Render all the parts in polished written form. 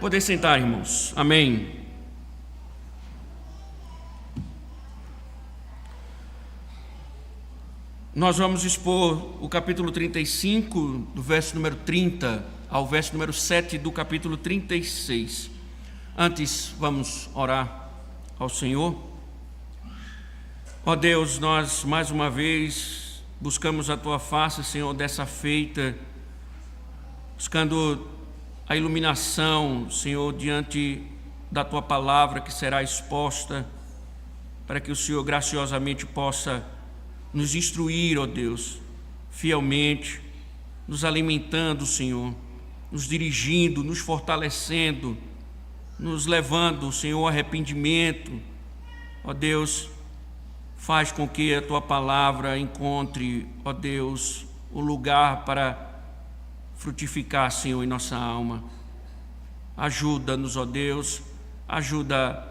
Poder sentar, irmãos. Amém. Nós vamos expor o capítulo 35, do verso número 30 ao verso número 7 do capítulo 36. Antes, vamos orar ao Senhor. Ó Deus, nós mais uma vez buscamos a Tua face, Senhor, dessa feita, buscando a iluminação, Senhor, diante da Tua palavra que será exposta, para que o Senhor graciosamente possa nos instruir, ó Deus, fielmente, nos alimentando, Senhor, nos dirigindo, nos fortalecendo, nos levando, Senhor, ao arrependimento. Ó Deus, faz com que a Tua palavra encontre, ó Deus, o lugar para frutificar, Senhor, em nossa alma. Ajuda-nos, ó Deus, ajuda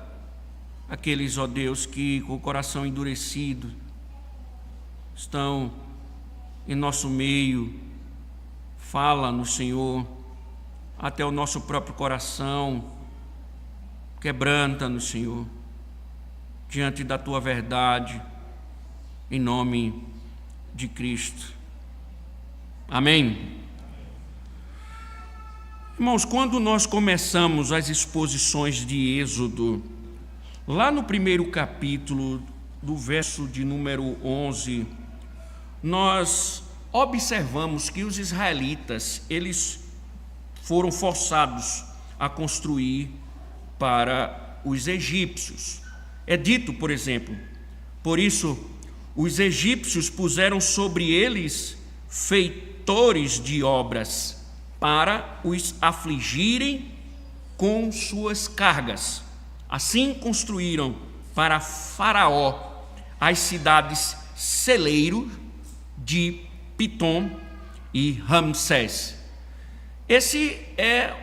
aqueles, ó Deus, que com o coração endurecido estão em nosso meio. Fala-nos, Senhor, até o nosso próprio coração. Quebranta-nos, Senhor, diante da Tua verdade, em nome de Cristo. Amém. Irmãos, quando nós começamos as exposições de Êxodo, lá no primeiro capítulo, do verso de número 11, nós observamos que os israelitas, eles foram forçados a construir para os egípcios. É dito, por exemplo, por isso os egípcios puseram sobre eles feitores de obras, para os afligirem com suas cargas. Assim construíram para Faraó as cidades celeiro de Pitom e Ramsés. Esse é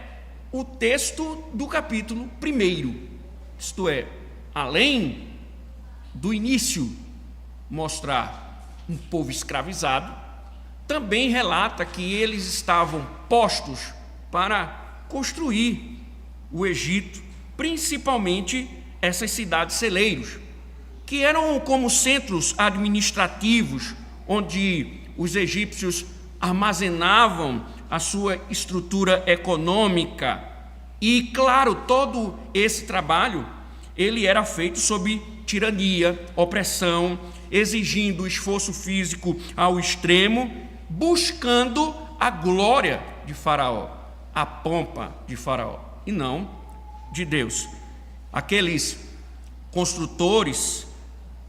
o texto do capítulo 1, isto é, além do início mostrar um povo escravizado, também relata que eles estavam postos para construir o Egito, principalmente essas cidades celeiros, que eram como centros administrativos, onde os egípcios armazenavam a sua estrutura econômica. E, claro, todo esse trabalho, ele era feito sob tirania, opressão, exigindo esforço físico ao extremo, buscando a glória de Faraó, a pompa de Faraó, e não de Deus. Aqueles construtores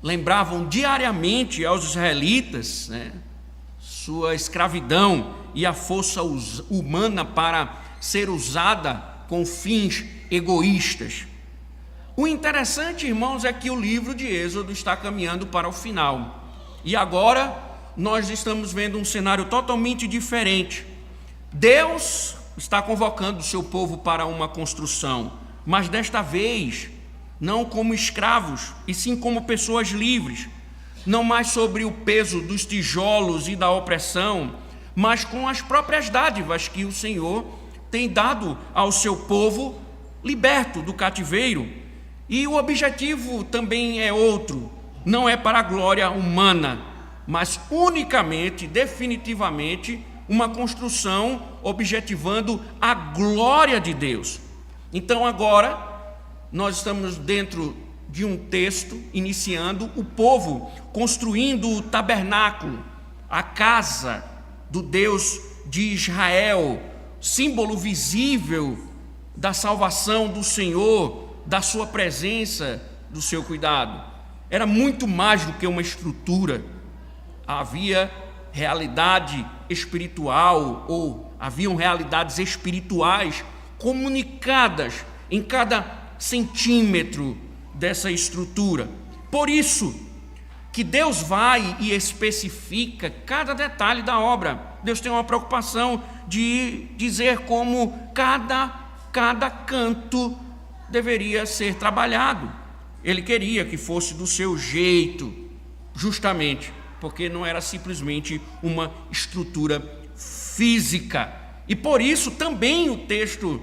lembravam diariamente aos israelitas, sua escravidão e a força humana para ser usada com fins egoístas. O interessante, irmãos, é que o livro de Êxodo está caminhando para o final. E agora nós estamos vendo um cenário totalmente diferente. Deus está convocando o seu povo para uma construção, mas desta vez não como escravos, e sim como pessoas livres, não mais sobre o peso dos tijolos e da opressão, mas com as próprias dádivas que o Senhor tem dado ao seu povo liberto do cativeiro. E o objetivo também é outro, não é para a glória humana, mas unicamente, definitivamente, uma construção objetivando a glória de Deus. Então agora nós estamos dentro de um texto iniciando o povo construindo o tabernáculo, a casa do Deus de Israel, símbolo visível da salvação do Senhor, da sua presença, do seu cuidado. Era muito mais do que uma estrutura. Havia realidade espiritual, ou haviam realidades espirituais comunicadas em cada centímetro dessa estrutura. Por isso que Deus vai e especifica cada detalhe da obra. Deus tem uma preocupação de dizer como cada canto deveria ser trabalhado. Ele queria que fosse do seu jeito, justamente porque não era simplesmente uma estrutura física. E por isso também o texto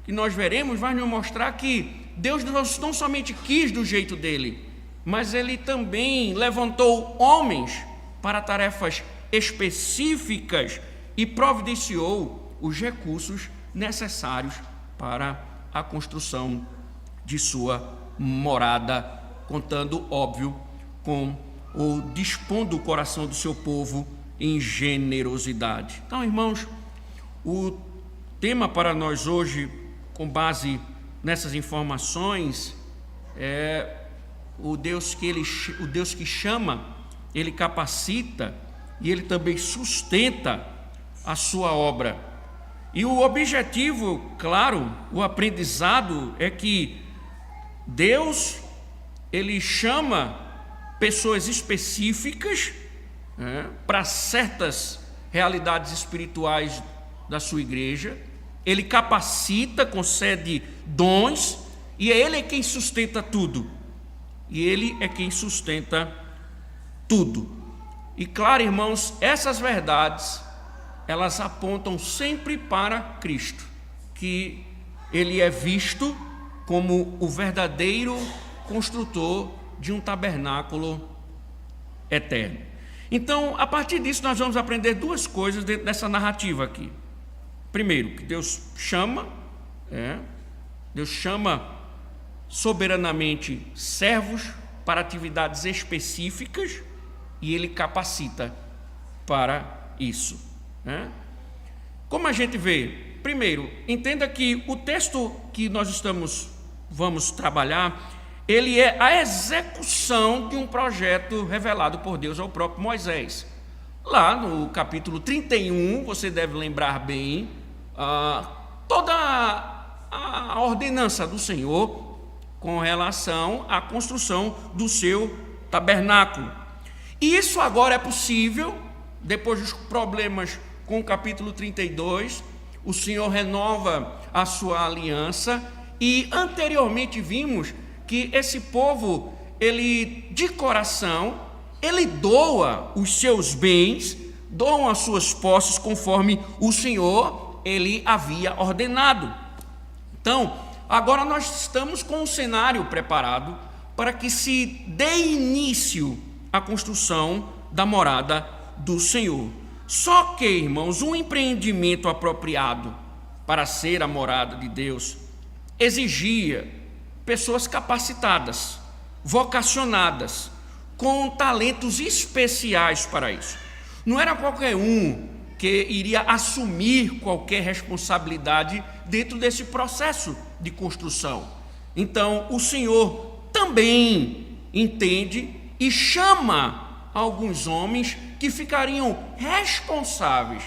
que nós veremos vai nos mostrar que Deus não somente quis do jeito dele, mas ele também levantou homens para tarefas específicas e providenciou os recursos necessários para a construção de sua morada, contando, óbvio, com ou dispondo o coração do seu povo em generosidade. Então, irmãos, o tema para nós hoje, com base nessas informações, é o Deus que chama, ele capacita e ele também sustenta a sua obra. E o objetivo, claro, o aprendizado é que Deus, ele chama pessoas específicas para certas realidades espirituais da sua igreja, ele capacita, concede dons, e ele é quem sustenta tudo. E ele é quem sustenta tudo. E claro, irmãos, essas verdades, elas apontam sempre para Cristo, que ele é visto como o verdadeiro construtor de um tabernáculo eterno. Então, a partir disso, nós vamos aprender duas coisas dentro dessa narrativa aqui. Primeiro, que Deus chama soberanamente servos para atividades específicas e ele capacita para isso. Como a gente vê? Primeiro, entenda que o texto que nós vamos trabalhar, ele é a execução de um projeto revelado por Deus ao próprio Moisés. Lá no capítulo 31, você deve lembrar bem, toda a ordenança do Senhor com relação à construção do seu tabernáculo. E isso agora é possível, depois dos problemas com o capítulo 32, o Senhor renova a sua aliança, e anteriormente vimos que esse povo, ele de coração, ele doa os seus bens, doam as suas posses conforme o Senhor, ele havia ordenado. Então, agora nós estamos com um cenário preparado para que se dê início à construção da morada do Senhor. Só que, irmãos, um empreendimento apropriado para ser a morada de Deus exigia pessoas capacitadas, vocacionadas, com talentos especiais para isso. Não era qualquer um que iria assumir qualquer responsabilidade dentro desse processo de construção. Então, o Senhor também entende e chama alguns homens que ficariam responsáveis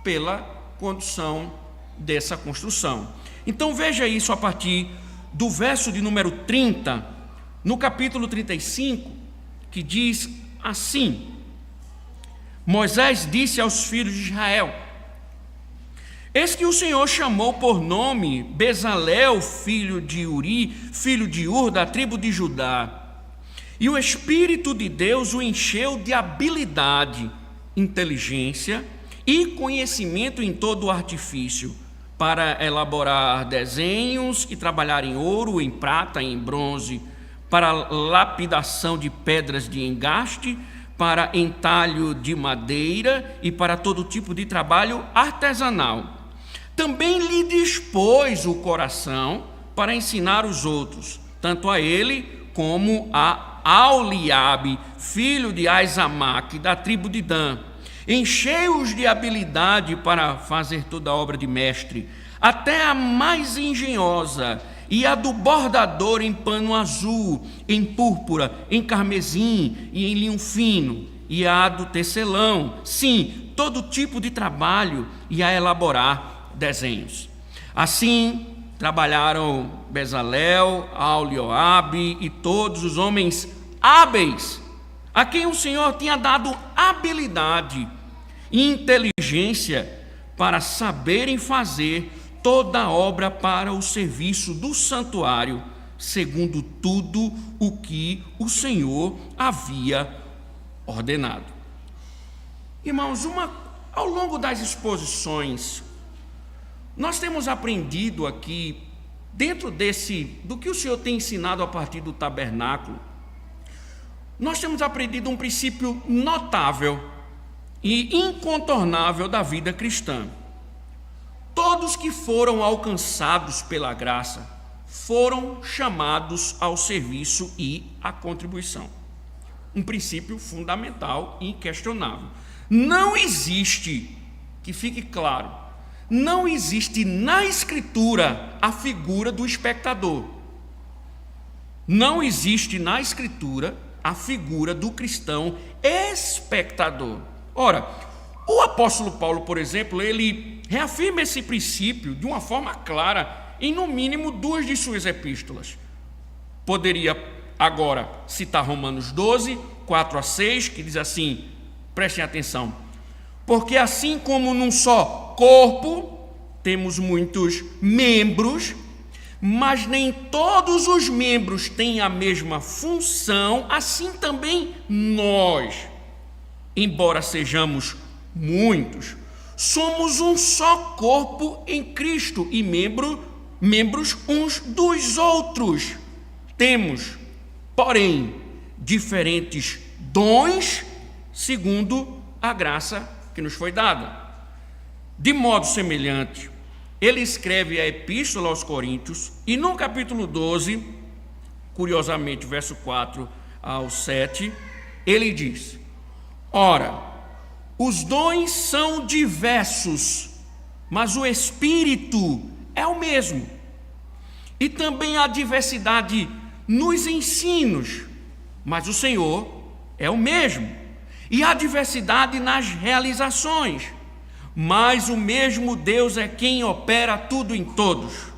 pela condução dessa construção. Então, veja isso a partir do verso de número 30, no capítulo 35, que diz assim: Moisés disse aos filhos de Israel: eis que o Senhor chamou por nome Bezalel, filho de Uri, filho de Ur, da tribo de Judá. E o Espírito de Deus o encheu de habilidade, inteligência e conhecimento em todo o artifício, para elaborar desenhos e trabalhar em ouro, em prata, em bronze, para lapidação de pedras de engaste, para entalho de madeira e para todo tipo de trabalho artesanal. Também lhe dispôs o coração para ensinar os outros, tanto a ele como a Aholiabe, filho de Aizamaque, da tribo de Dan. Encheu-os de habilidade para fazer toda a obra de mestre, até a mais engenhosa, e a do bordador em pano azul, em púrpura, em carmesim e em linho fino, e a do tecelão, sim, todo tipo de trabalho, e a elaborar desenhos. Assim trabalharam Bezalel, Aholiabe e todos os homens hábeis, a quem o Senhor tinha dado habilidade e inteligência para saberem fazer toda a obra para o serviço do santuário, segundo tudo o que o Senhor havia ordenado. Irmãos, ao longo das exposições, Nós temos aprendido aqui, dentro do que o Senhor tem ensinado a partir do tabernáculo, nós temos aprendido um princípio notável e incontornável da vida cristã. Todos que foram alcançados pela graça foram chamados ao serviço e à contribuição. Um princípio fundamental e inquestionável. Não existe, que fique claro, não existe na Escritura a figura do espectador. Não existe na Escritura a figura do cristão espectador. Ora, o apóstolo Paulo, por exemplo, ele reafirma esse princípio de uma forma clara em no mínimo 2 de suas epístolas. Poderia agora citar Romanos 12, 4 a 6, que diz assim, prestem atenção: porque assim como num só corpo temos muitos membros, mas nem todos os membros têm a mesma função, assim também nós, embora sejamos muitos, somos um só corpo em Cristo e membros uns dos outros. Temos, porém, diferentes dons segundo a graça que nos foi dada. De modo semelhante, ele escreve a epístola aos Coríntios e no capítulo 12, curiosamente, verso 4 ao 7, ele diz: ora, os dons são diversos, mas o Espírito é o mesmo. E também há diversidade nos ensinos, mas o Senhor é o mesmo. E há diversidade nas realizações, mas o mesmo Deus é quem opera tudo em todos.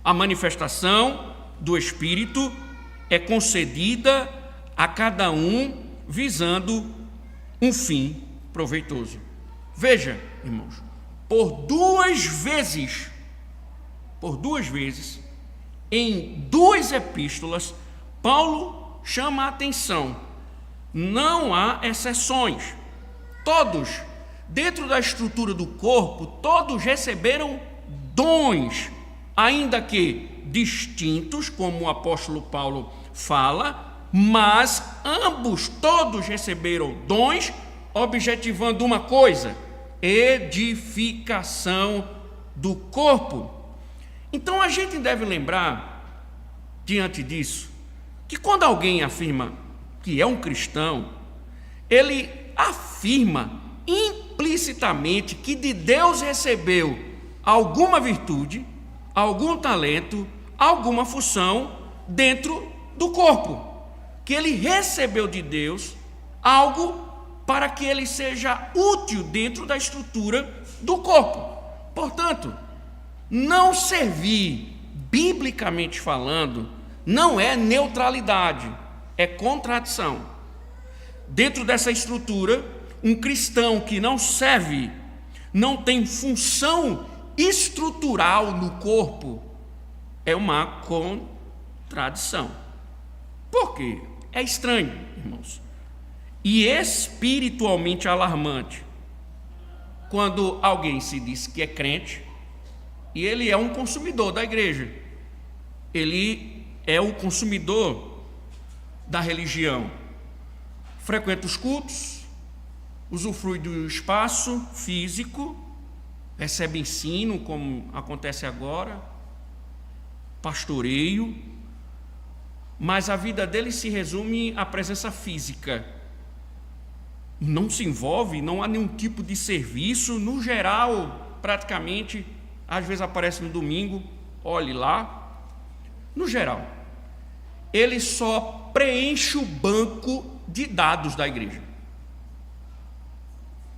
A manifestação do Espírito é concedida a cada um visando um fim proveitoso. Veja, irmãos, por duas vezes, em 2 epístolas, Paulo chama a atenção. Não há exceções. Todos, dentro da estrutura do corpo, todos receberam dons, ainda que distintos, como o apóstolo Paulo fala, mas todos receberam dons, objetivando uma coisa: edificação do corpo. Então a gente deve lembrar, diante disso, que quando alguém afirma que é um cristão, ele afirma implicitamente que de Deus recebeu alguma virtude, algum talento, alguma função dentro do corpo, que ele recebeu de Deus algo para que ele seja útil dentro da estrutura do corpo. Portanto, não servir, biblicamente falando, não é neutralidade, é contradição. Dentro dessa estrutura, um cristão que não serve, não tem função estrutural no corpo, é uma contradição. Por quê? É estranho, irmãos, e espiritualmente alarmante quando alguém se diz que é crente e ele é um consumidor da igreja, ele é o consumidor da religião, frequenta os cultos, usufrui do espaço físico, recebe ensino, como acontece agora, pastoreio, mas a vida dele se resume à presença física. Não se envolve, não há nenhum tipo de serviço, no geral, praticamente, às vezes aparece no domingo, olhe lá, no geral, ele só preenche o banco de dados da igreja.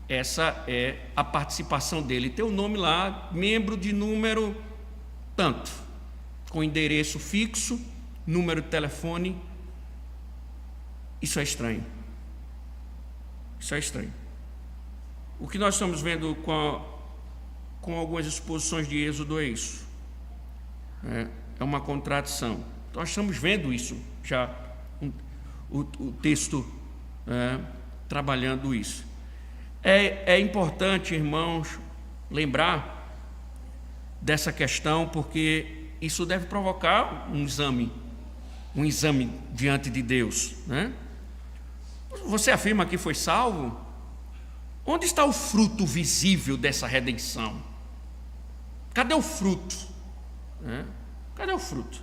Essa é a participação dele, tem o nome lá, membro de número tanto, com endereço fixo, número de telefone. Isso é estranho. Isso é estranho. O que nós estamos vendo com algumas exposições de Êxodo é isso. É uma contradição. Nós estamos vendo isso já, o texto trabalhando isso. É importante, irmãos, lembrar dessa questão, porque isso deve provocar um exame diante de Deus, né? Você afirma que foi salvo? Onde está o fruto visível dessa redenção? Cadê o fruto? Cadê o fruto?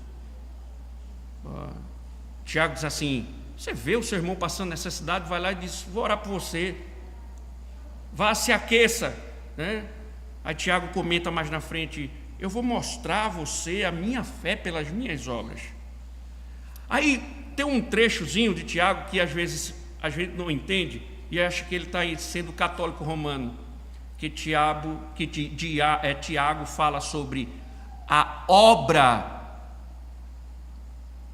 Tiago diz assim: você vê o seu irmão passando necessidade, vai lá e diz: vou orar por você, vá, se aqueça, né? Aí Tiago comenta mais na frente: eu vou mostrar a você a minha fé pelas minhas obras. Aí tem um trechozinho de Tiago que às vezes a gente não entende e acha que ele está sendo católico romano, que Tiago fala sobre a obra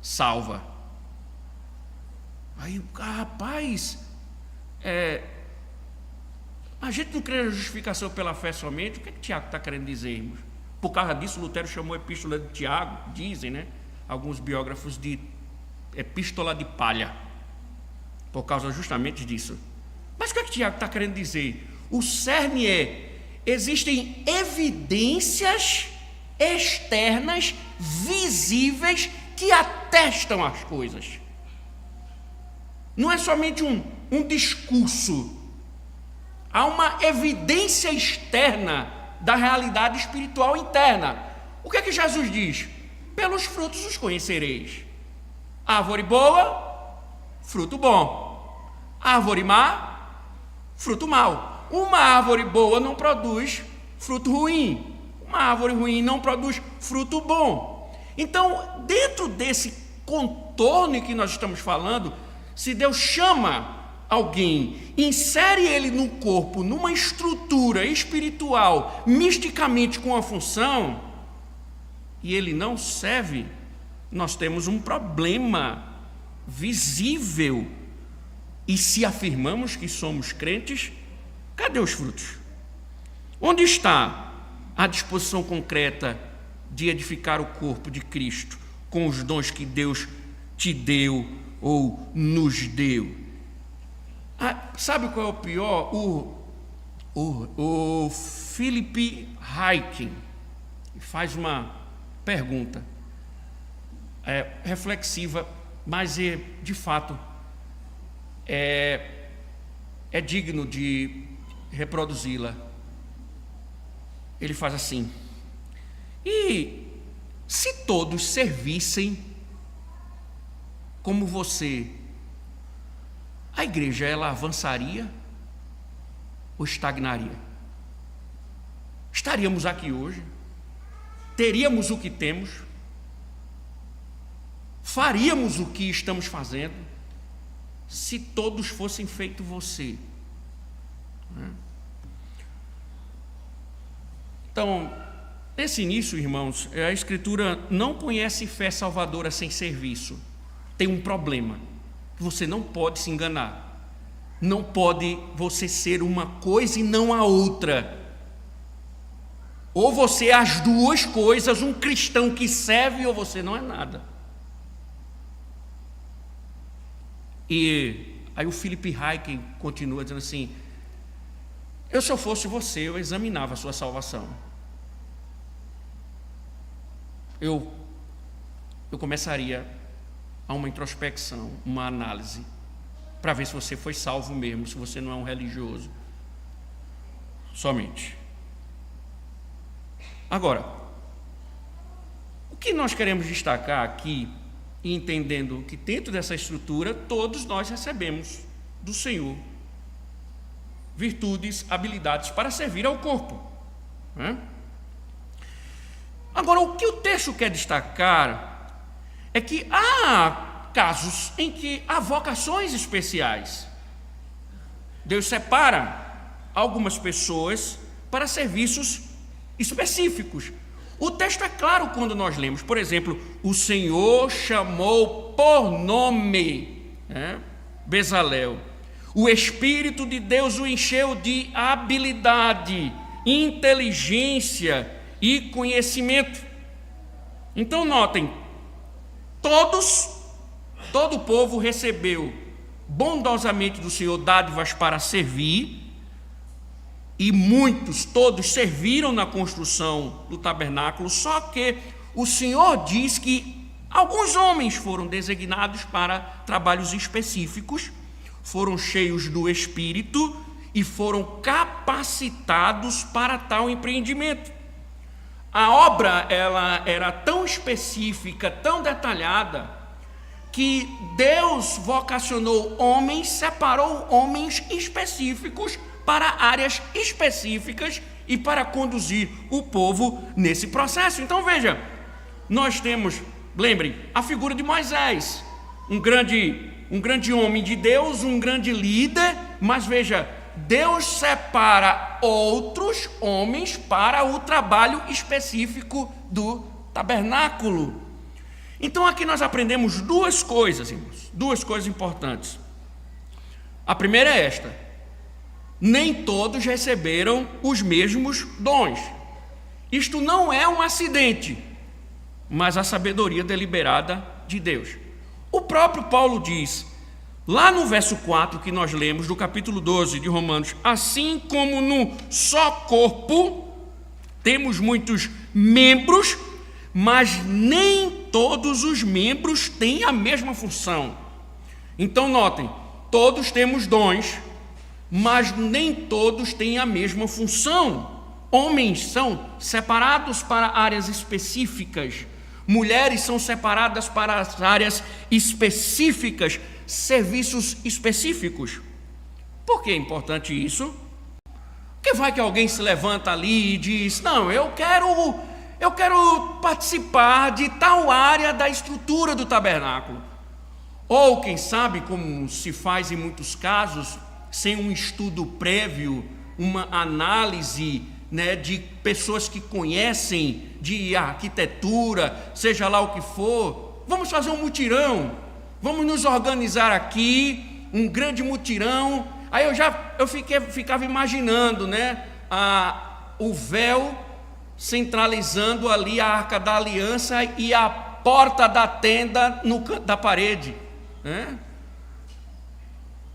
salva. Aí, rapaz, a gente não crê na justificação pela fé somente. O que Tiago está querendo dizer, irmãos? Por causa disso, Lutero chamou a epístola de Tiago, dizem, né, alguns biógrafos, de epístola de palha, por causa justamente disso. Mas o que Tiago está querendo dizer? O cerne existem evidências externas, visíveis, que atestam as coisas. Não é somente um discurso. Há uma evidência externa da realidade espiritual interna. O que Jesus diz? Pelos frutos os conhecereis. Árvore boa, fruto bom. Árvore má, fruto mau. Uma árvore boa não produz fruto ruim. Uma árvore ruim não produz fruto bom. Então, dentro desse contorno que nós estamos falando, se Deus chama alguém, insere ele no corpo, numa estrutura espiritual, misticamente com a função, e ele não serve, nós temos um problema visível. E se afirmamos que somos crentes, cadê os frutos? Onde está a disposição concreta de edificar o corpo de Cristo com os dons que Deus te deu ou nos deu? Sabe qual é o pior? O Philip Ryken faz uma pergunta reflexiva, mas de fato é digno de reproduzi-la. Ele faz assim: e se todos servissem como você, a igreja, ela avançaria ou estagnaria? Estaríamos aqui hoje? Teríamos o que temos? Faríamos o que estamos fazendo se todos fossem feito você? Então, nesse início, irmãos, a Escritura não conhece fé salvadora sem serviço. Tem um problema: você não pode se enganar. Não pode você ser uma coisa e não a outra. Ou você é as duas coisas, um cristão que serve, ou você não é nada. E aí o Philip Ryken continua dizendo assim: se eu fosse você, eu examinava a sua salvação. Eu começaria a uma introspecção, uma análise, para ver se você foi salvo mesmo, se você não é um religioso somente. Agora, o que nós queremos destacar aqui, entendendo que dentro dessa estrutura todos nós recebemos do Senhor virtudes, habilidades para servir ao corpo, né? Agora, o que o texto quer destacar é que há casos em que há vocações especiais. Deus separa algumas pessoas para serviços específicos. O texto é claro quando nós lemos, por exemplo, o Senhor chamou por nome, Bezalel. O Espírito de Deus o encheu de habilidade, inteligência e conhecimento. Então notem, todo o povo recebeu bondosamente do Senhor dádivas para servir, e muitos, todos serviram na construção do tabernáculo, só que o Senhor diz que alguns homens foram designados para trabalhos específicos, foram cheios do Espírito e foram capacitados para tal empreendimento. A obra ela era tão específica, tão detalhada, que Deus vocacionou homens, separou homens específicos para áreas específicas e para conduzir o povo nesse processo. Então veja, nós temos, lembrem, a figura de Moisés, um grande homem de Deus, um grande líder, mas veja, Deus separa outros homens para o trabalho específico do tabernáculo. Então aqui nós aprendemos duas coisas, irmãos, duas coisas importantes. A primeira é esta: nem todos receberam os mesmos dons. Isto não é um acidente, mas a sabedoria deliberada de Deus. O próprio Paulo diz, lá no verso 4 que nós lemos, do capítulo 12 de Romanos: assim como no só corpo temos muitos membros, mas nem todos os membros têm a mesma função. Então notem, todos temos dons, mas nem todos têm a mesma função. Homens são separados para áreas específicas, mulheres são separadas para as áreas específicas, serviços específicos. Por que é importante isso? Porque vai que alguém se levanta ali e diz: não, eu quero participar de tal área da estrutura do tabernáculo. Ou quem sabe, como se faz em muitos casos, sem um estudo prévio, uma análise, de pessoas que conhecem de arquitetura, seja lá o que for, vamos fazer um mutirão, vamos nos organizar aqui, um grande mutirão. Aí eu ficava imaginando, o véu centralizando ali a Arca da Aliança e a porta da tenda no canto da parede,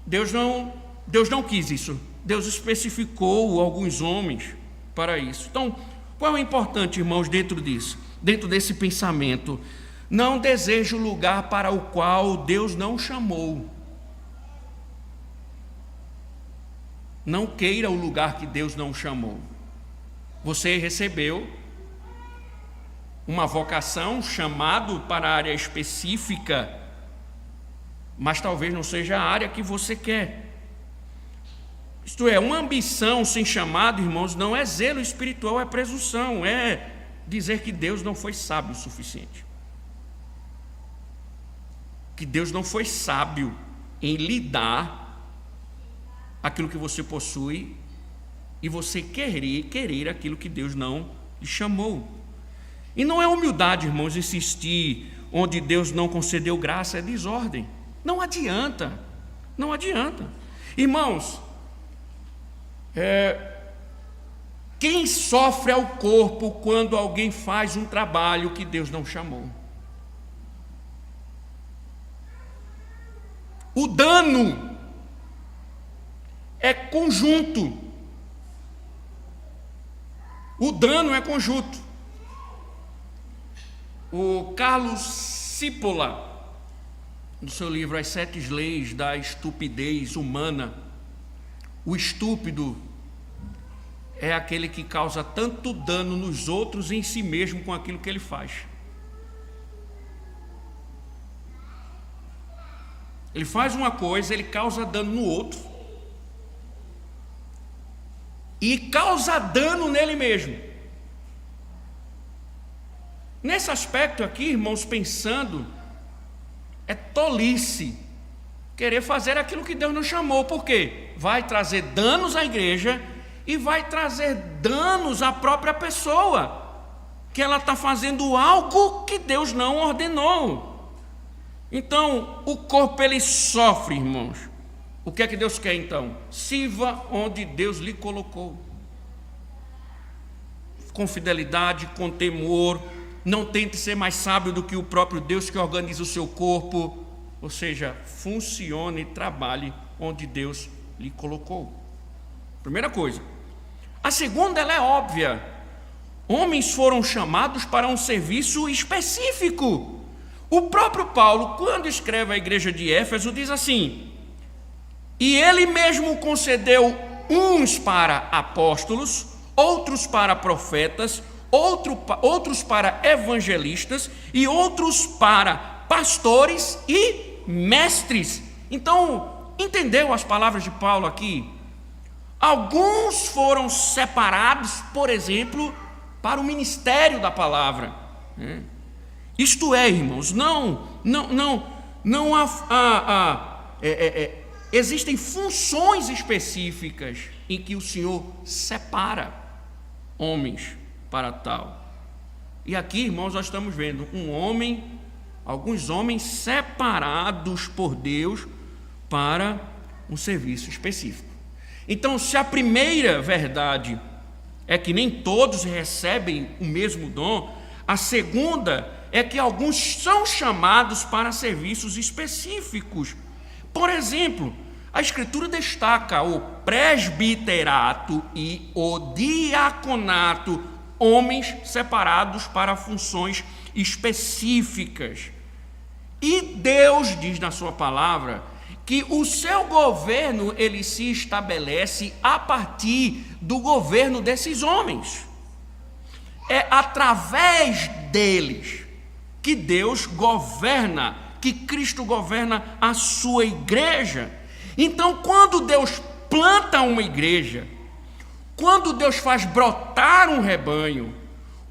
Deus não quis isso. Deus especificou alguns homens para isso. Então, qual é o importante, irmãos, dentro disso? Dentro desse pensamento: não deseje o lugar para o qual Deus não chamou. Não queira o lugar que Deus não chamou. Você recebeu uma vocação, um chamado para a área específica, mas talvez não seja a área que você quer. Isto é, uma ambição sem chamado, irmãos, não é zelo espiritual, é presunção, é dizer que Deus não foi sábio o suficiente. Que Deus não foi sábio em lhe dar aquilo que você possui e você querer aquilo que Deus não lhe chamou. E não é humildade, irmãos, insistir onde Deus não concedeu graça, é desordem. Não adianta. Irmãos, quem sofre ao corpo quando alguém faz um trabalho que Deus não chamou? O dano é conjunto. O dano é conjunto. O Carlos Cipolla, no seu livro As 7 Leis da Estupidez Humana, o estúpido é aquele que causa tanto dano nos outros e em si mesmo com aquilo que ele faz. Ele faz uma coisa, ele causa dano no outro e causa dano nele mesmo. Nesse aspecto aqui, irmãos, pensando, é tolice querer fazer aquilo que Deus não chamou. Por quê? Vai trazer danos à igreja e vai trazer danos à própria pessoa, que ela está fazendo algo que Deus não ordenou. Então, o corpo ele sofre, irmãos. O que é que Deus quer então? Sirva onde Deus lhe colocou, com fidelidade, com temor. Não tente ser mais sábio do que o próprio Deus que organiza o seu corpo. Ou seja, funcione e trabalhe onde Deus lhe colocou. Primeira coisa. A segunda, ela é óbvia. Homens foram chamados para um serviço específico. O próprio Paulo, quando escreve à igreja de Éfeso, diz assim: e ele mesmo concedeu uns para apóstolos, outros para profetas, outros para evangelistas e outros para pastores e mestres. Então, entendeu as palavras de Paulo aqui? Alguns foram separados, por exemplo, para o ministério da palavra. Isto é, irmãos, existem funções específicas em que o Senhor separa homens para tal. E aqui, irmãos, nós estamos vendo alguns homens separados por Deus para um serviço específico. Então, se a primeira verdade é que nem todos recebem o mesmo dom, a segunda é que alguns são chamados para serviços específicos. Por exemplo, a Escritura destaca o presbiterato e o diaconato, homens separados para funções específicas. E Deus diz na sua palavra que o seu governo, ele se estabelece a partir do governo desses homens. É através deles que Deus governa, que Cristo governa a sua igreja. Então, quando Deus planta uma igreja, quando Deus faz brotar um rebanho,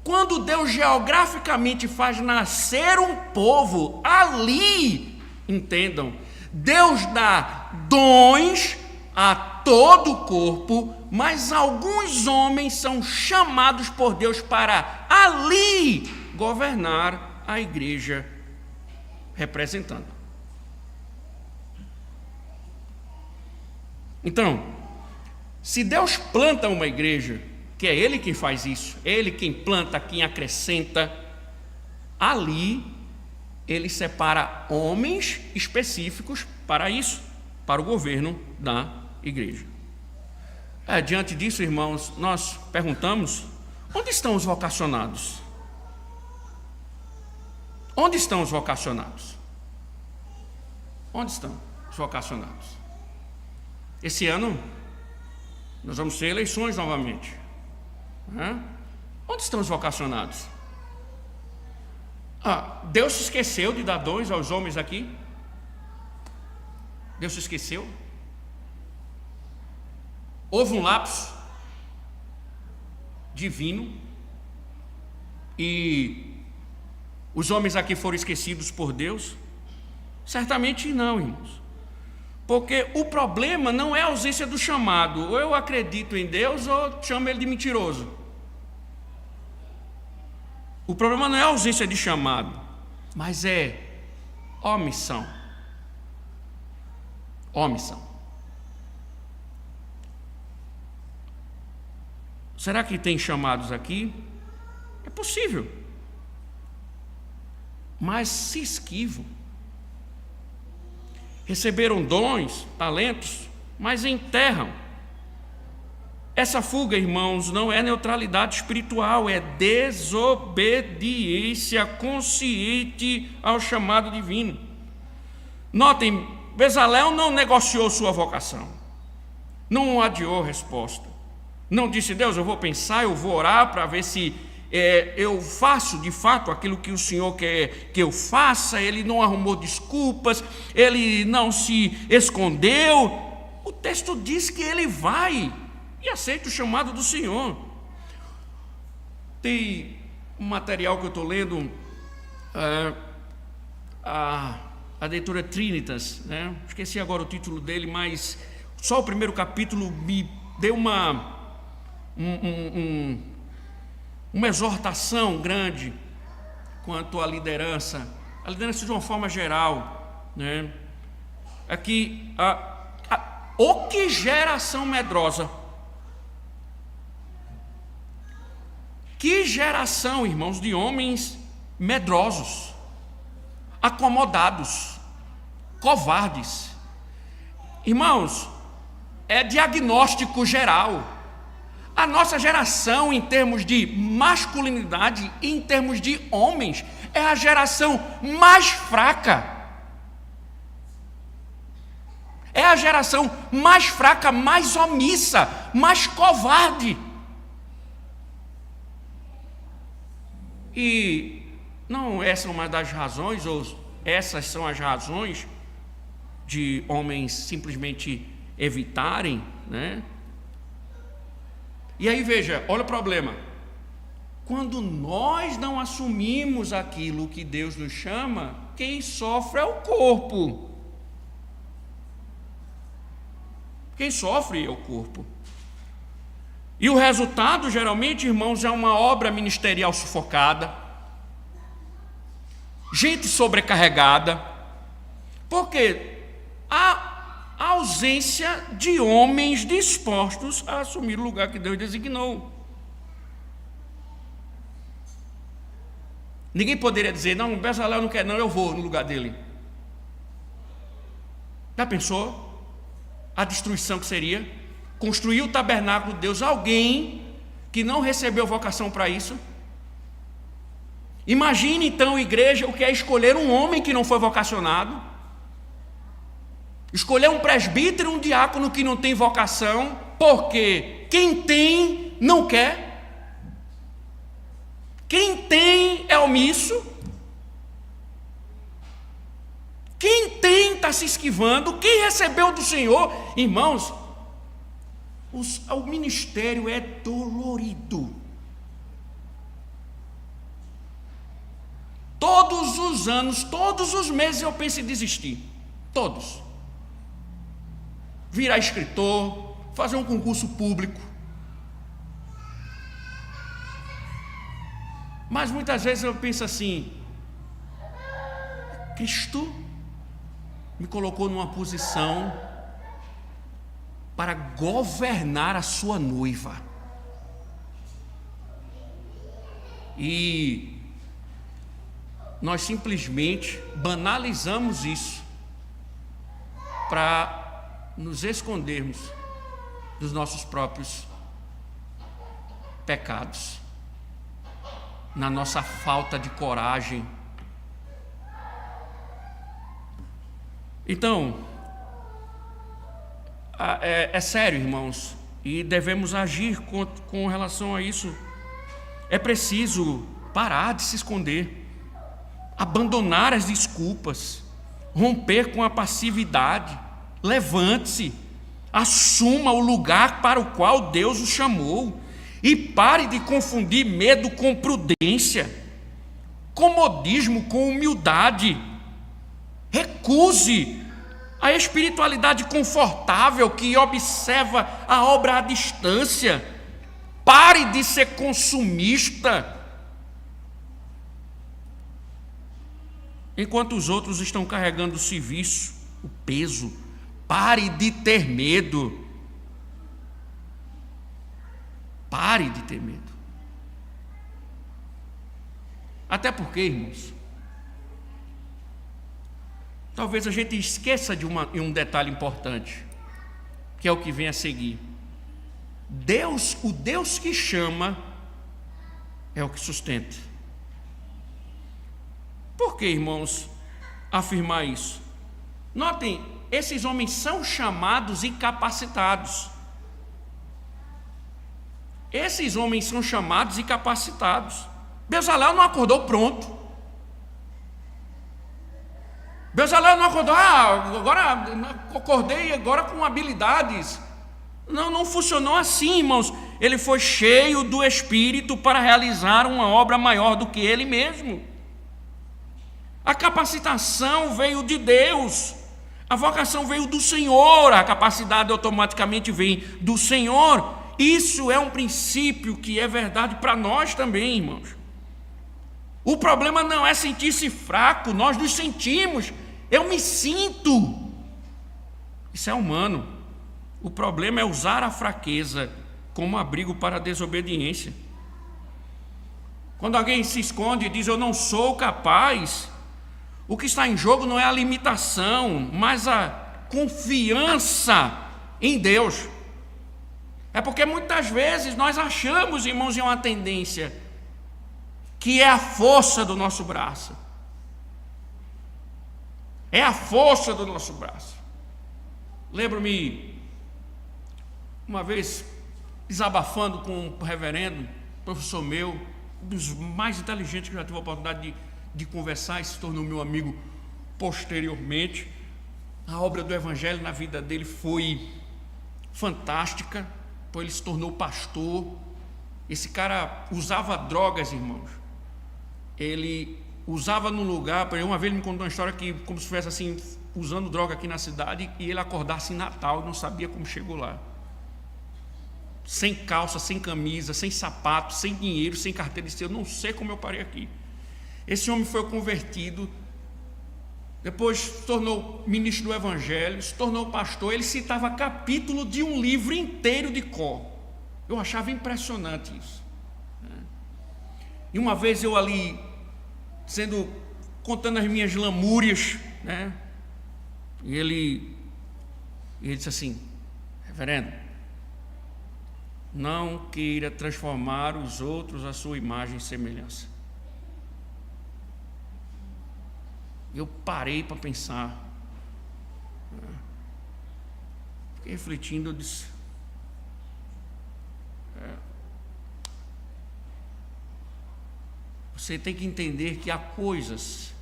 quando Deus geograficamente faz nascer um povo, ali, entendam, Deus dá dons a todo o corpo, mas alguns homens são chamados por Deus para ali governar a igreja representando. Então, se Deus planta uma igreja, que é Ele quem faz isso, Ele quem planta, quem acrescenta, ali Ele separa homens específicos para isso, para o governo da igreja. Diante disso, irmãos, nós perguntamos: onde estão os vocacionados? Onde estão os vocacionados? Onde estão os vocacionados? Esse ano nós vamos ter eleições novamente. Onde estão os vocacionados? Deus se esqueceu de dar dons aos homens aqui? Deus se esqueceu? Houve um lapso divino e os homens aqui foram esquecidos por Deus? Certamente não, irmãos. Porque o problema não é a ausência do chamado. Ou eu acredito em Deus ou chamo ele de mentiroso. O problema não é a ausência de chamado, mas é omissão. Omissão. Será que tem chamados aqui? É possível. Mas se esquivam. Receberam dons, talentos, mas enterram. Essa fuga, irmãos, não é neutralidade espiritual, é desobediência consciente ao chamado divino. Notem, Bezalel não negociou sua vocação, não adiou a resposta, não disse: Deus, eu vou pensar, eu vou orar para ver se eu faço de fato aquilo que o Senhor quer que eu faça. Ele não arrumou desculpas, ele não se escondeu. O texto diz que ele vai e aceita o chamado do Senhor. Tem um material que eu estou lendo, a leitura Trinitas, né? Esqueci agora o título dele, mas só o primeiro capítulo me deu uma exortação grande quanto à liderança, a liderança de uma forma geral, né? É que que geração medrosa! Que geração, irmãos, de homens medrosos, acomodados, covardes. Irmãos, é diagnóstico geral. a nossa geração, em termos de masculinidade e em termos de homens, é a geração mais fraca. É a geração mais fraca, mais omissa, mais covarde. E não essa é uma das razões, ou essas são as razões de homens simplesmente evitarem, né? E aí veja, olha o problema. Quando nós não assumimos aquilo que Deus nos chama, quem sofre é o corpo. Quem sofre é o corpo. E o resultado, geralmente, irmãos, é uma obra ministerial sufocada, gente sobrecarregada, porque há ausência de homens dispostos a assumir o lugar que Deus designou. Ninguém poderia dizer, não, o Bezalel não quer não, eu vou no lugar dele. Já pensou? A destruição que seria construir o tabernáculo de Deus, alguém que não recebeu vocação para isso. Imagine então, igreja, o que é escolher um homem que não foi vocacionado, escolher um presbítero, um diácono que não tem vocação, porque quem tem não quer, quem tem é omisso, quem tem está se esquivando, quem recebeu do Senhor, irmãos, o ministério é dolorido. Todos os anos, todos os meses eu penso em desistir, todos. Virar escritor, fazer um concurso público. Mas muitas vezes eu penso assim, Cristo me colocou numa posição para governar a sua noiva. E nós simplesmente banalizamos isso para nos escondermos dos nossos próprios pecados, na nossa falta de coragem. Então, é sério, irmãos, e devemos agir com relação a isso. É preciso parar de se esconder, abandonar as desculpas, romper com a passividade. Levante-se, assuma o lugar para o qual Deus o chamou e pare de confundir medo com prudência, comodismo com humildade. Recuse a espiritualidade confortável que observa a obra à distância. Pare de ser consumista, enquanto os outros estão carregando o serviço, o peso. Pare de ter medo. Pare de ter medo. Até porque, irmãos, talvez a gente esqueça de um detalhe importante, que é o que vem a seguir. Deus, o Deus que chama, é o que sustenta. Por que, irmãos, afirmar isso? Notem, esses homens são chamados e capacitados. Esses homens são chamados e capacitados. Bezalel não acordou pronto. Bezalel não acordou, agora acordei agora com habilidades. Não funcionou assim, irmãos. Ele foi cheio do Espírito para realizar uma obra maior do que ele mesmo. A capacitação veio de Deus. A vocação veio do Senhor. A capacidade automaticamente vem do Senhor. Isso é um princípio que é verdade para nós também, irmãos. O problema não é sentir-se fraco, nós nos sentimos. Eu me sinto. Isso é humano. O problema é usar a fraqueza como abrigo para a desobediência. Quando alguém se esconde e diz eu não sou capaz, o que está em jogo não é a limitação, mas a confiança em Deus. É porque muitas vezes nós achamos, irmãos, em uma tendência que é a força do nosso braço. É a força do nosso braço. Lembro-me, uma vez, desabafando com um reverendo, professor meu, um dos mais inteligentes que eu já tive a oportunidade de conversar, e se tornou meu amigo posteriormente. A obra do Evangelho na vida dele foi fantástica, pois ele se tornou pastor. Esse cara usava drogas, irmãos. Ele usava num lugar, uma vez ele me contou uma história que, como se estivesse assim, usando droga aqui na cidade, e ele acordasse em Natal e não sabia como chegou lá. Sem calça, sem camisa, sem sapato, sem dinheiro, sem carteira de eu não sei como eu parei aqui. Esse homem foi convertido, depois se tornou ministro do Evangelho, se tornou pastor. Ele citava capítulo de um livro inteiro de cor. Eu achava impressionante isso. E uma vez eu ali, contando as minhas lamúrias, né? E ele disse assim: reverendo, não queira transformar os outros à sua imagem e semelhança. Eu parei para pensar, fiquei refletindo, eu disse: você tem que entender que há coisas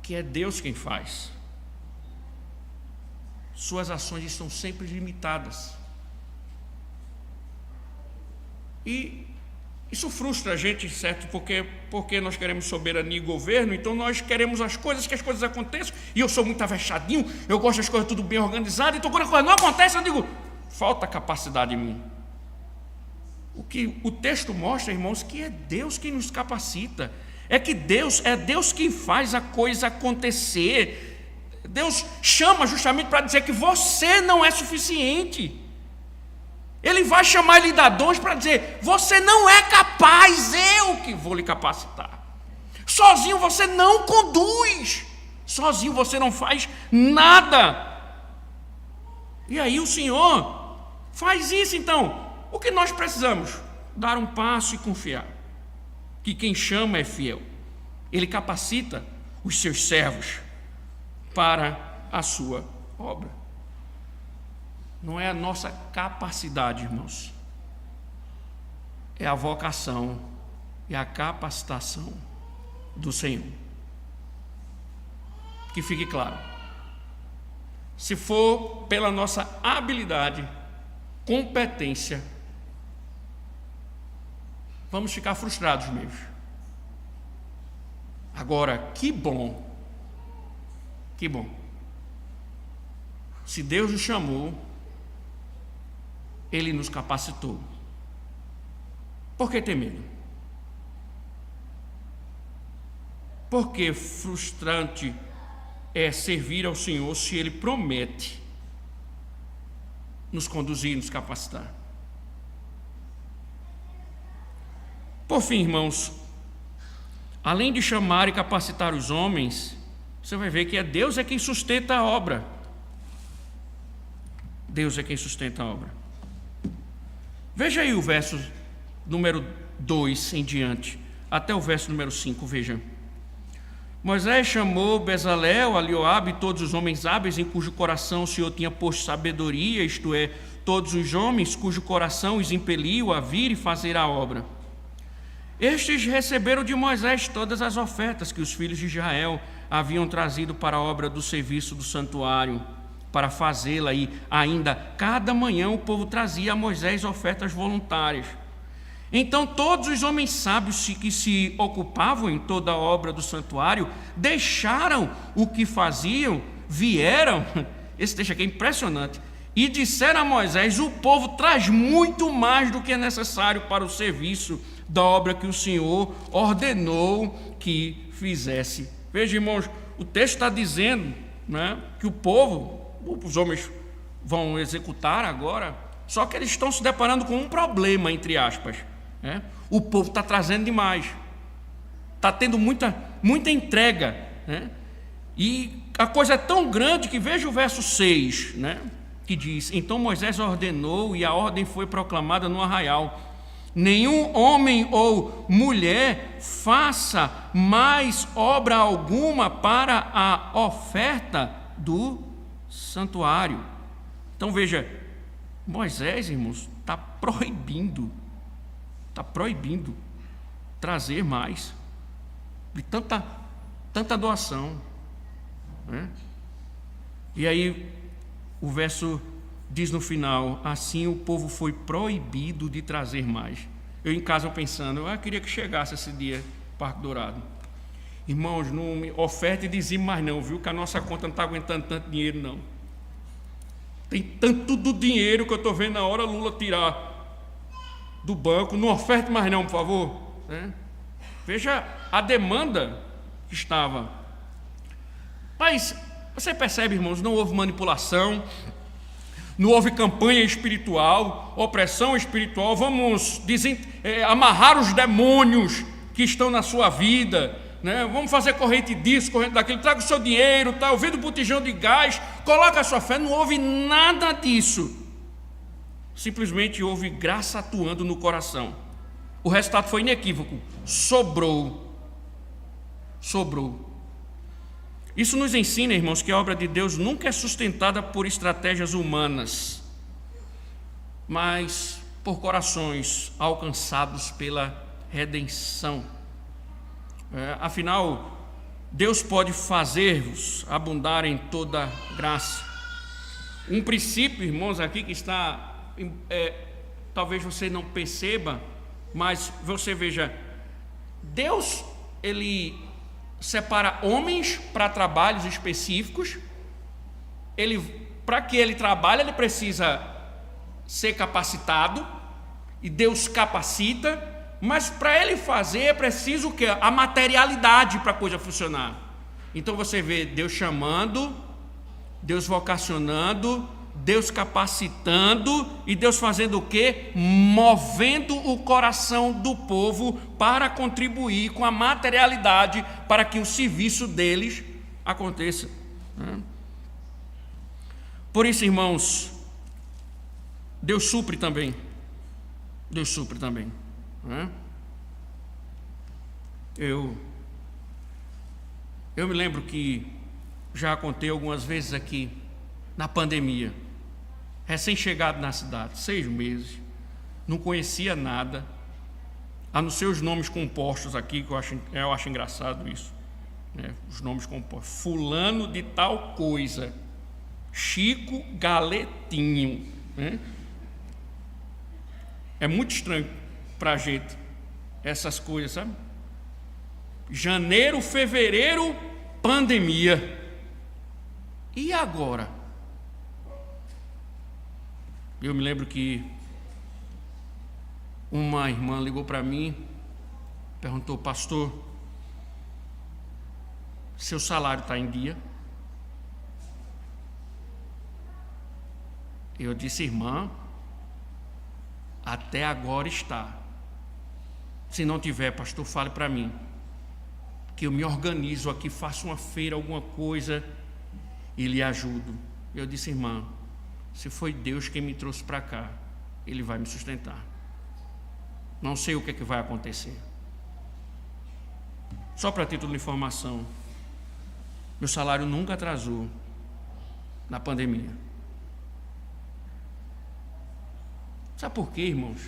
que é Deus quem faz. Suas ações estão sempre limitadas. E isso frustra a gente, certo? Porque nós queremos soberania e governo, então nós queremos que as coisas aconteçam, e eu sou muito avexadinho, eu gosto das coisas tudo bem organizado, então quando a coisa não acontece, eu digo: falta capacidade em mim. O que o texto mostra, irmãos, que é Deus quem nos capacita, é Deus quem faz a coisa acontecer. Deus chama justamente para dizer que você não é suficiente. Ele vai chamar, Ele dá dons para dizer: você não é capaz, eu que vou lhe capacitar. Sozinho você não conduz, sozinho você não faz nada. E aí o Senhor faz isso. Então, o que nós precisamos? Dar um passo e confiar que quem chama é fiel. Ele capacita os seus servos para a sua obra. Não é a nossa capacidade, irmãos, é a vocação e a capacitação do Senhor. Que fique claro: se for pela nossa habilidade, competência, vamos ficar frustrados mesmo. Agora, que bom, se Deus nos chamou, Ele nos capacitou. Por que ter medo? Porque frustrante é servir ao Senhor se Ele promete nos conduzir, nos capacitar. Por fim, irmãos, além de chamar e capacitar os homens, você vai ver que Deus é quem sustenta a obra. Deus é quem sustenta a obra. Veja aí o verso número 2 em diante, até o verso número 5, veja. Moisés chamou Bezalel, Elioabe e todos os homens hábeis em cujo coração o Senhor tinha posto sabedoria, isto é, todos os homens cujo coração os impeliu a vir e fazer a obra. Estes receberam de Moisés todas as ofertas que os filhos de Israel haviam trazido para a obra do serviço do santuário, para fazê-la, e ainda cada manhã o povo trazia a Moisés ofertas voluntárias. Então todos os homens sábios que se ocupavam em toda a obra do santuário deixaram o que faziam, vieram, esse texto aqui é impressionante, e disseram a Moisés: o povo traz muito mais do que é necessário para o serviço da obra que o Senhor ordenou que fizesse. Veja, irmãos, o texto está dizendo, né, que o povo, os homens vão executar agora, só que eles estão se deparando com um problema, entre aspas, né? O povo está trazendo demais, está tendo muita entrega, né? E a coisa é tão grande que veja o verso 6, né? que diz: então Moisés ordenou e a ordem foi proclamada no arraial: nenhum homem ou mulher faça mais obra alguma para a oferta do santuário. Então veja, Moisés, irmãos, está proibindo trazer mais de tanta doação, né? E aí o verso diz no final: assim o povo foi proibido de trazer mais. Eu em casa pensando, eu queria que chegasse esse dia, Parque Dourado. Irmãos, não me oferta e dizime mais não, viu? Que a nossa conta não está aguentando tanto dinheiro, não. Tem tanto do dinheiro que eu estou vendo na hora Lula tirar do banco. Não oferte mais não, por favor, né? Veja a demanda que estava. Mas você percebe, irmãos, não houve manipulação, não houve campanha espiritual, opressão espiritual. Vamos amarrar os demônios que estão na sua vida, né? Vamos fazer corrente disso, corrente daquilo. Traga o seu dinheiro, tá? O vidro do botijão de gás, coloca a sua fé. Não houve nada disso. Simplesmente houve graça atuando no coração. O resultado foi inequívoco: sobrou. Isso nos ensina, irmãos, que a obra de Deus nunca é sustentada por estratégias humanas, mas por corações alcançados pela redenção. Afinal, Deus pode fazer-vos abundar em toda graça. Um princípio, irmãos, aqui que está, talvez você não perceba, mas você veja, Deus, Ele separa homens para trabalhos específicos. Para que ele trabalhe, ele precisa ser capacitado, e Deus capacita. Mas para ele fazer é preciso o quê? A materialidade para a coisa funcionar. Então você vê Deus chamando, Deus vocacionando, Deus capacitando, e Deus fazendo o quê? Movendo o coração do povo para contribuir com a materialidade para que o serviço deles aconteça. Por isso, irmãos, Deus supre também. Eu me lembro que já contei algumas vezes aqui, na pandemia, recém-chegado na cidade, 6 meses, não conhecia nada, a não ser os nomes compostos aqui, que eu acho engraçado isso, né? Os nomes compostos: fulano de tal coisa, Chico Galetinho, né? É muito estranho para a gente essas coisas, sabe? Janeiro, fevereiro, pandemia. E agora? Eu me lembro que uma irmã ligou para mim, perguntou: pastor, seu salário está em dia? Eu disse: irmã, até agora está. Se não tiver, pastor, fale para mim, que eu me organizo aqui, faço uma feira, alguma coisa, e lhe ajudo. Eu disse: irmã, se foi Deus quem me trouxe para cá, Ele vai me sustentar. Não sei o que é que vai acontecer. Só para título de informação, meu salário nunca atrasou na pandemia. Sabe por quê, irmãos?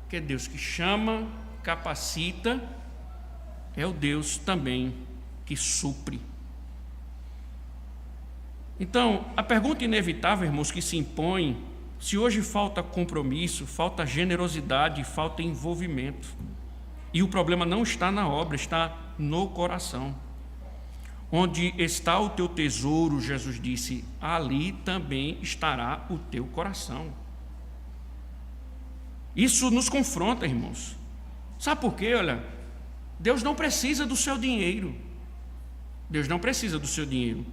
Porque é Deus que chama, capacita, é o Deus também que supre. Então, a pergunta inevitável, irmãos, que se impõe: se hoje falta compromisso, falta generosidade, falta envolvimento. E o problema não está na obra, está no coração. Onde está o teu tesouro, Jesus disse, ali também estará o teu coração. Isso nos confronta, irmãos. Sabe por quê? Olha, Deus não precisa do seu dinheiro. Deus não precisa do seu dinheiro.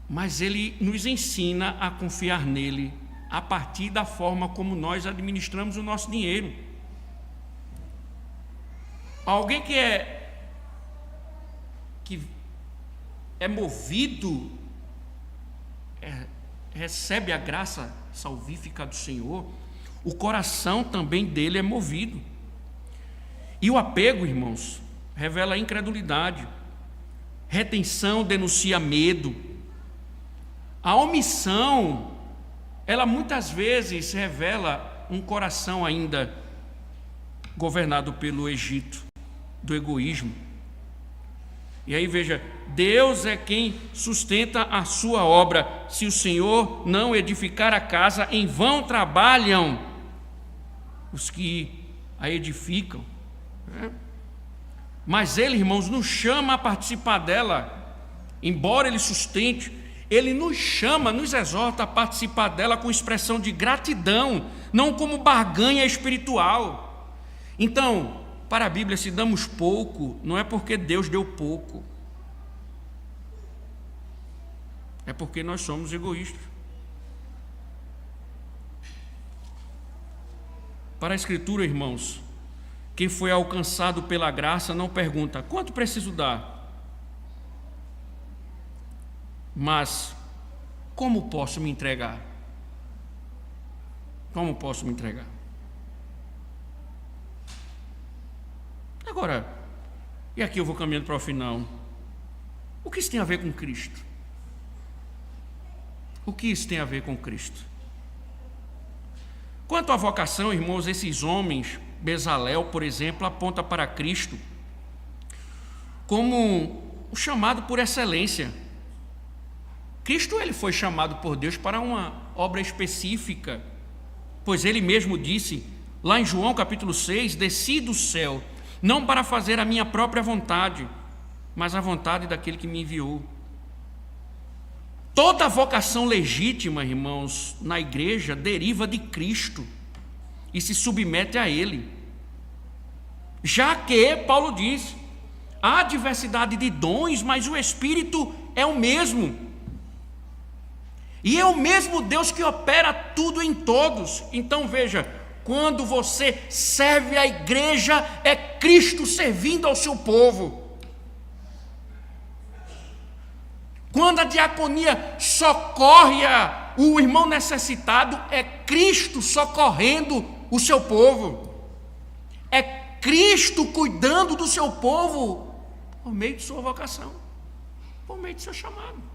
Mas Ele nos ensina a confiar nele a partir da forma como nós administramos o nosso dinheiro. Alguém que é movido recebe a graça salvífica do Senhor, o coração também dele é movido. E o apego, irmãos, revela incredulidade. Retenção denuncia medo. A omissão, ela muitas vezes revela um coração ainda governado pelo Egito, do egoísmo. E aí veja, Deus é quem sustenta a sua obra. Se o Senhor não edificar a casa, em vão trabalham os que a edificam. Mas Ele, irmãos, nos chama a participar dela. Embora Ele sustente, Ele nos chama, nos exorta a participar dela com expressão de gratidão, não como barganha espiritual. Então, para a Bíblia, se damos pouco, não é porque Deus deu pouco, é porque nós somos egoístas. Para a Escritura, irmãos, quem foi alcançado pela graça não pergunta: quanto preciso dar? Mas, como posso me entregar? Como posso me entregar? Agora, e aqui eu vou caminhando para o final. O que isso tem a ver com Cristo? O que isso tem a ver com Cristo? Quanto à vocação, irmãos, esses homens, Bezalel, por exemplo, aponta para Cristo como um chamado por excelência. Cristo, ele foi chamado por Deus para uma obra específica, pois ele mesmo disse, lá em João capítulo 6, desci do céu, não para fazer a minha própria vontade, mas a vontade daquele que me enviou. Toda vocação legítima, irmãos, na igreja, deriva de Cristo e se submete a Ele. Já que, Paulo diz, há diversidade de dons, mas o Espírito é o mesmo. E é o mesmo Deus que opera tudo em todos. Então veja, quando você serve a igreja, é Cristo servindo ao seu povo. Quando a diaconia socorre o irmão necessitado, é Cristo socorrendo o seu povo. É Cristo cuidando do seu povo por meio de sua vocação, por meio de seu chamado.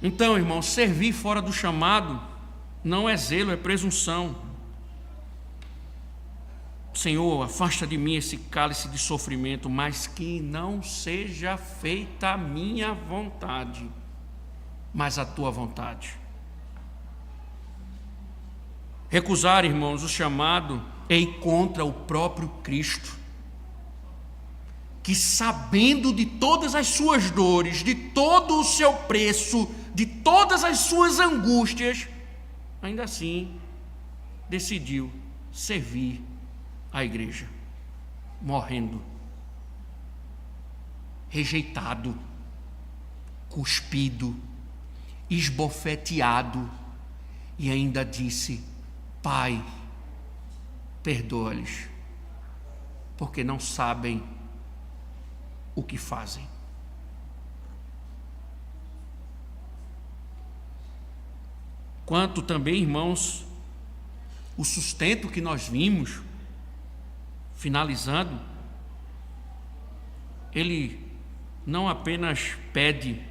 Então, irmão, servir fora do chamado não é zelo, é presunção. Senhor, afasta de mim esse cálice de sofrimento, mas que não seja feita a minha vontade, mas a tua vontade. Recusar, irmãos, o chamado é ir contra o próprio Cristo, que sabendo de todas as suas dores, de todo o seu preço, de todas as suas angústias, ainda assim decidiu servir a igreja, morrendo, rejeitado, cuspido, esbofeteado, e ainda disse: Pai, perdoa-lhes, porque não sabem o que fazem. Quanto também, irmãos, o sustento que nós vimos, finalizando, ele não apenas pede,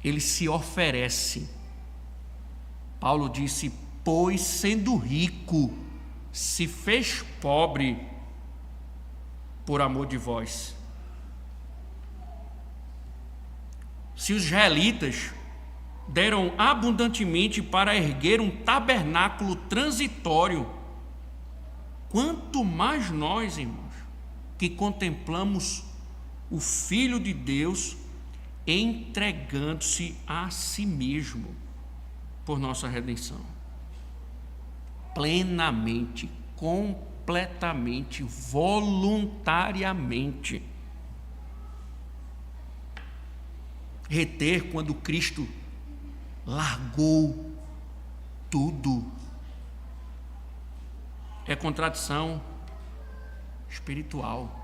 ele se oferece. Paulo disse: pois sendo rico, se fez pobre por amor de vós. Se os israelitas deram abundantemente para erguer um tabernáculo transitório, quanto mais nós, irmãos, que contemplamos o Filho de Deus entregando-se a si mesmo por nossa redenção, plenamente, completamente, voluntariamente. Reter quando Cristo largou tudo é contradição espiritual.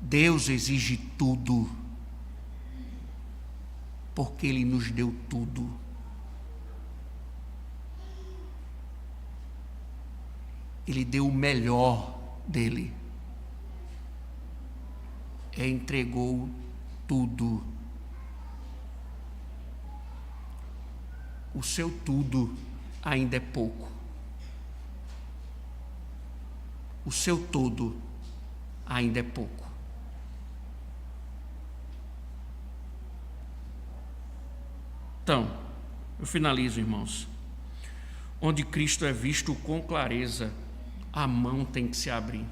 Deus exige tudo, porque Ele nos deu tudo. Ele deu o melhor dele. Entregou tudo. O seu tudo ainda é pouco. O seu todo ainda é pouco. Então, eu finalizo, irmãos. Onde Cristo é visto com clareza, a mão tem que se abrir.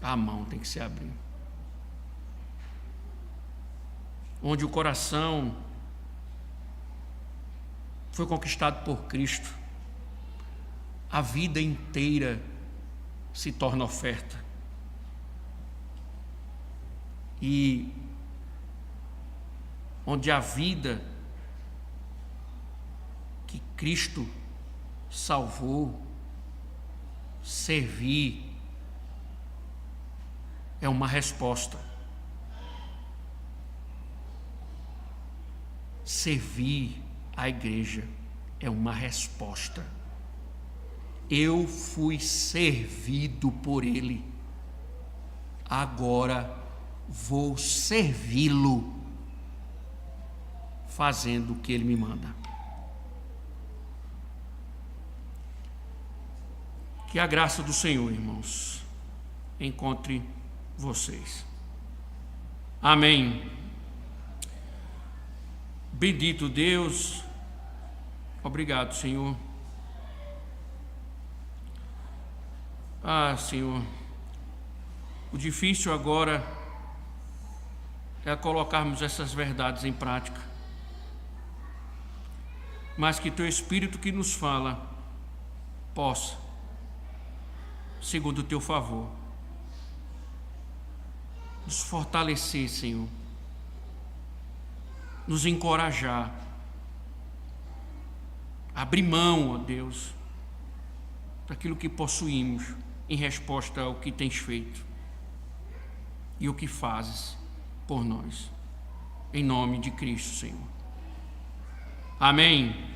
A mão tem que se abrir. Onde o coração foi conquistado por Cristo, a vida inteira se torna oferta. E onde a vida que Cristo salvou, servir, é uma resposta. Servir a igreja é uma resposta. Eu fui servido por Ele, agora vou servi-lo, fazendo o que Ele me manda. Que a graça do Senhor, irmãos, encontre vocês. Amém. Bendito Deus. Obrigado, Senhor. Senhor, o difícil agora é colocarmos essas verdades em prática, mas que Teu Espírito que nos fala possa, segundo o Teu favor, nos fortalecer, Senhor, nos encorajar, abrir mão, ó Deus, daquilo que possuímos em resposta ao que Tens feito e o que fazes por nós, em nome de Cristo, Senhor. Amém.